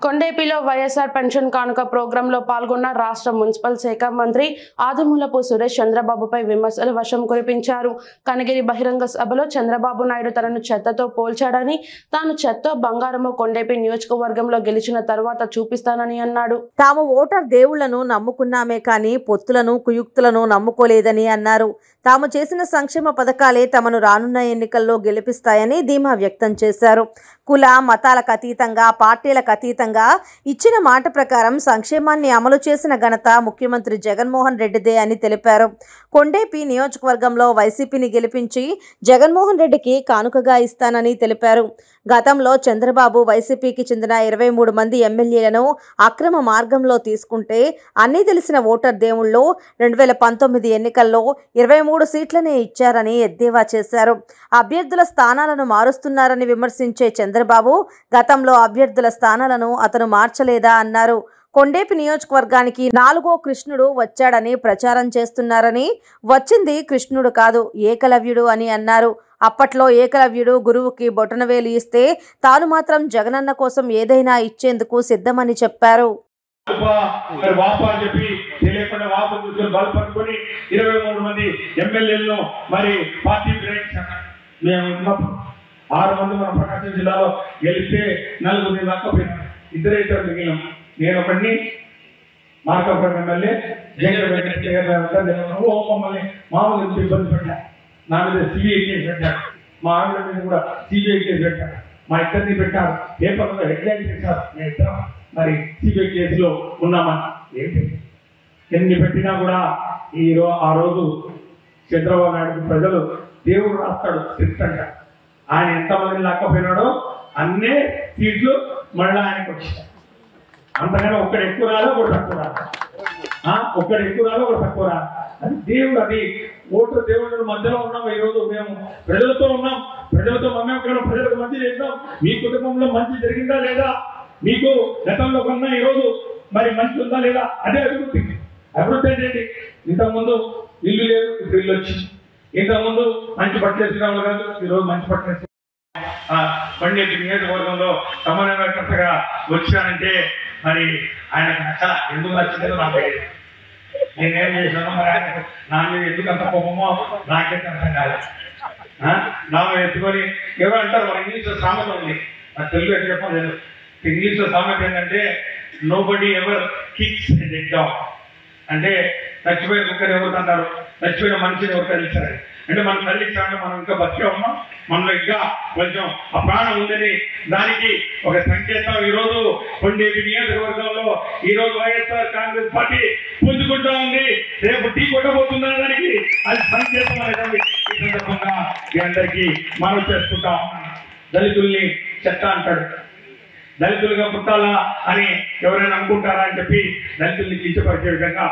కొండేపిలో YSR pension కానుక ప్రోగ్రాంలో పాల్గొన్న రాష్ట్ర మున్సిపల్ శాఖ మంత్రి ఆదిమూలపు సురేష్ చంద్రబాబుపై విమర్శల వర్షం కురిపించారు. కనగిరి బహిరంగ సభలో చంద్రబాబు నాయుడు తనను చెత్తతో పోల్చాడని, తాను చెత్త బంగారము కొండేపి నియోజకవర్గంలో గెలిచిన తర్వాత చూపిస్తానని అన్నాడు. తాము ఓటర్ దేవుళ్లను నమ్ముకున్నామే కానీ పొత్తులను కుయుక్తులను నమ్ముకోలేదని అన్నారు. తాము చేసిన సంక్షేమ పథకాలే తమను రానున్న ఎన్నికల్లో గెలిపిస్తాయని ధీమా వ్యక్తం చేశారు. కుల మతాలకు అతీతంగా, పార్టీలకు అతీతంగా ఇచ్చిన మాట ప్రకారం సంక్షేమాన్ని అమలు చేసిన ఘనత ముఖ్యమంత్రి జగన్మోహన్ రెడ్డిదే అని తెలిపారు. కొండేపి నియోజకవర్గంలో వైసీపీని గెలిపించి జగన్మోహన్ రెడ్డికి కానుకగా ఇస్తానని తెలిపారు. గతంలో చంద్రబాబు వైసీపీకి చెందిన 23 మంది ఎమ్మెల్యేలను అక్రమ మార్గంలో తీసుకుంటే అన్నీ తెలిసిన ఓటర్ దేవుళ్ళు 2019 ఎన్నికల్లో 23 సీట్లనే ఇచ్చారని ఎద్దేవా చేశారు. అభ్యర్థుల స్థానాలను మారుస్తున్నారని విమర్శించే చంద్రబాబు గతంలో అభ్యర్థుల స్థానాలను అతను మార్చలేదా అన్నారు. కొండేపి నియోజకవర్గానికి 4వ కృష్ణుడు వచ్చాడని ప్రచారం చేస్తున్నారని, వచ్చింది కృష్ణుడు కాదు ఏకలవ్యుడు అని అన్నారు. అప్పట్లో ఏకలవ్యుడు గురువుకి బొటనవేలు ఇస్తే తాను మాత్రం జగనన్న కోసం ఏదైనా ఇచ్చేందుకు సిద్ధమని చెప్పారు. 23 మంది ఎమ్మెల్యేలను మరి పార్టీ మేము ఉన్నప్పుడు 6 మంది మన ప్రకాశం జిల్లాలో గెలిస్తే 4 లక్కపోయినాం. ఇద్దరు మిగిలినాం. నేను ఒకడిని మార్కాపురం ఎమ్మెల్యే మమ్మల్ని మామూలు ఇబ్బంది పెట్టా. నా మీద సిబిఐ కేసు పెట్టారు, మా ఆవిడ మీద కూడా సిబిఐ కేసు పెట్టారు, మా ఇద్దరిని పెట్టారు, పేపర్లో హెడ్లైన్ చేశారు. మేము ఇద్దరం మరి సిబిఐ కేసులో ఉన్నామని. ఏంటి ఎన్ని పెట్టినా కూడా ఆ రోజు చంద్రబాబు నాయుడు ప్రజలు దేవుడు రాస్తాడు స్క్రిప్ట్ అంట. ఆయన ఎంతమంది లాక్కపోయినాడో అన్నే సీట్లు మళ్ళీ ఆయనకు వచ్చాయి. అంతకన్నా ఒక్కడు ఎక్కువ రాలో ఒకటి తక్కువ రాదు, ఒక్కడు ఎక్కువ రాలో ఒకటి తక్కువ రాదు. అది దేవుడు, అది ఓటర్ దేవుడు మధ్యలో ఉన్నాం. ఈరోజు మేము ప్రజలతో ఉన్నాం, ప్రజలతో మమ్మల్ని ప్రజలకు మంచి చేస్తాం. మీ కుటుంబంలో మంచి జరిగిందా లేదా, మీకు గతంలో కన్నా ఈరోజు మరి మంచి ఉందా లేదా, అదే అభివృద్ధి. అభివృద్ధి ఏంటండి? ఇంతకుముందు ఇల్లు లేదు, ఇప్పుడు ఇల్లు వచ్చింది. ఇంతకుముందు మంచి బట్టలు వేసిన కాదు, ఈరోజు మంచి బట్టలు వేసి కొండేపి నియోజకవర్గంలో సమన్వయకర్తగా వచ్చానంటే మరి ఆయనకు నచ్చలా. ఎందుకు నచ్చలేదో నాకు తెలియదు. నేనేం చేశాను మరి ఆయనకు నా మీద ఎందుకు అంత కోపమో నాకైతే అర్థం కాదు. నా మీద ఎత్తుకొని ఎవరు అంటారు, మన ఇంగ్లీష్లో సామెత ఉంది, నాకు తెలుగు ఎట్లా చెప్పలేదు. ఇంగ్లీష్లో సామెత ఏంటంటే నోబడీ ఎవర్ కిక్స్ ఎ డెడ్ డాగ్. అంటే చచ్చిపోయిన కుక్కని ఎవరు అంటారు, చచ్చిపోయిన మనిషిని ఎవరు కలిసారు అంటే మనం తల్లించాలంటే మనం ఇంకా బతికే ఉన్నాం, మనలో ఇంకా కొంచెం ఆ ప్రాణం ఉందని దానికి ఒక సంకేతం. ఈరోజు కొండేపి నియోజకవర్గంలో ఈరోజు వైఎస్ఆర్ కాంగ్రెస్ పార్టీ పుంజుకుంటా ఉంది, రేపు టీ కొట్టబోతున్న దానికి అది సంకేతం అనేది ఈ సందర్భంగా మీ అందరికీ మనం చేసుకుంటా ఉన్నాం. దళితుల్ని చెత్త అంటాడు, దళితులుగా పుట్టాలా అని ఎవరైనా అనుకుంటారా అని చెప్పి దళితుల్ని కించపరిచే విధంగా